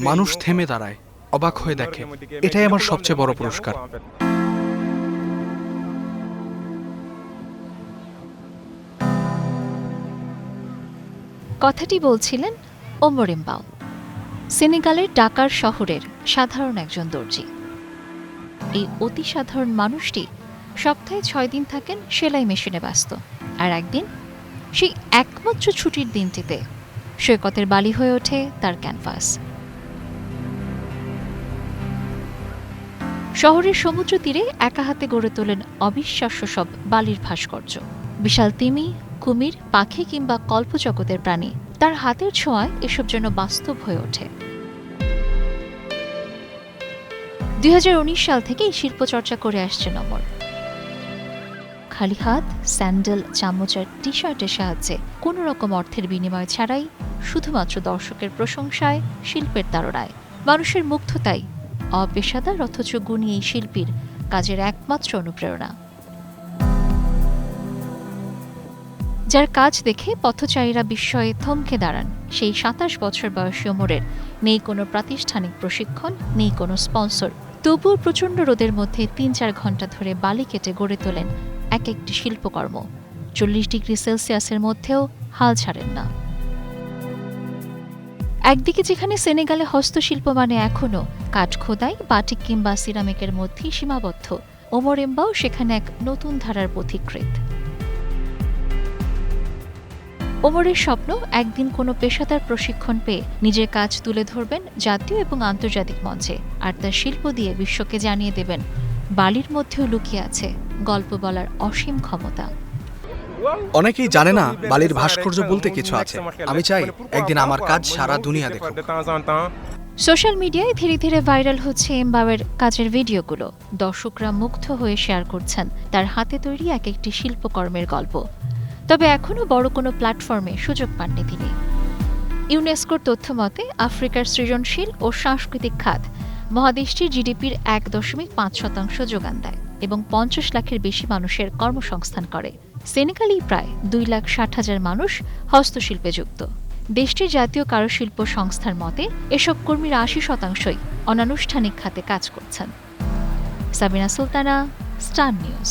মানুষ থেমে দাঁড়ায়, অবাক হয়ে দেখে। এটাই আমার সবচেয়ে বড় পুরস্কার। কথাটি বলছিলেন ওমর এমবাও, সেনেগালের ডাকার শহরের সাধারণ একজন দর্জি। এই অতি সাধারণ মানুষটি সপ্তাহে 6 দিন থাকেন সেলাই মেশিনে ব্যস্ত, আর একদিন সেই একমাত্র ছুটির দিনটিতে সৈকতের বালি হয়ে ওঠে তার ক্যানভাস। শহরের সমুদ্র তীরে একা হাতে গড়ে তোলেন অবিশ্বাস্য সব বালির ভাস্কর্য। বিশাল তিমি, কুমির, পাখি কিংবা কল্পজগতের প্রাণী, তার হাতের ছোঁয়ায় এসব যেন বাস্তব হয়ে ওঠে। 2019 সাল থেকে এই শিল্প চর্চা করে আসছেন ওমর। খালি হাত, স্যান্ডেল, চামচ আর টি শার্টের সাহায্যে কোনো রকম অর্থের বিনিময় ছাড়াই, শুধুমাত্র দর্শকের প্রশংসায়, শিল্পের তাড়নায়, মানুষের মুগ্ধতাই অপেশাদার অথচ গুণী এই শিল্পীর কাজের একমাত্র অনুপ্রেরণা। যার কাজ দেখে পথচারীরা বিস্ময়ে থমকে দাঁড়ান, সেই 27 বছর বয়সী ওমরের নেই কোনো প্রাতিষ্ঠানিক প্রশিক্ষণ, নেই কোনো স্পন্সর। তবুও প্রচণ্ড রোদের মধ্যে 3-4 ঘন্টা ধরে বালি কেটে গড়ে তোলেন এক একটি শিল্পকর্ম। 40 ডিগ্রি সেলসিয়াসের মধ্যেও হাল ছাড়েন না। একদিকে যেখানে সেনেগালে হস্তশিল্প মানে এখনও কাঠ খোদাই, বাটিক কিংবা সিরামিকের মধ্যেই সীমাবদ্ধ, ওমর এমবাও সেখানে এক নতুন ধারার পথিকৃৎ। ওমরের স্বপ্ন একদিন কোনো পেশাদার প্রশিক্ষণ পেয়ে নিজের কাজ তুলে ধরবেন জাতীয় এবং আন্তর্জাতিক মঞ্চে, আর তার শিল্প দিয়ে বিশ্বকে জানিয়ে দেবেন বালির মধ্যেও লুকিয়ে আছে গল্প বলার অসীম ক্ষমতা। অনেকেই জানে না বালির ভাস্কর্য বলতে কিছু আছে। আমি চাই একদিন আমার কাজ সারা দুনিয়া দেখুক। সোশ্যাল মিডিয়ায় ধীরে ধীরে ভাইরাল হচ্ছে এমবাওয়ের কাজের ভিডিওগুলো। দর্শকরা মুগ্ধ হয়ে শেয়ার করছেন তার হাতে তৈরি এক একটি শিল্পকর্মের গল্প। তবে এখনও বড় কোনো প্ল্যাটফর্মে সুযোগ পাননি তিনি। ইউনেস্কোর তথ্য মতে আফ্রিকার সৃজনশীল ও সাংস্কৃতিক খাত মহাদেশটির জিডিপির 1.5% যোগান দেয় এবং 50 লাখের বেশি মানুষের কর্মসংস্থান করে। সেনেগালেই প্রায় 2,60,000 মানুষ হস্তশিল্পে যুক্ত। দেশটির জাতীয় কারুশিল্প সংস্থার মতে এসব কর্মীর 80%ই অনানুষ্ঠানিক খাতে কাজ করছেন। Sabina Sultana, star news.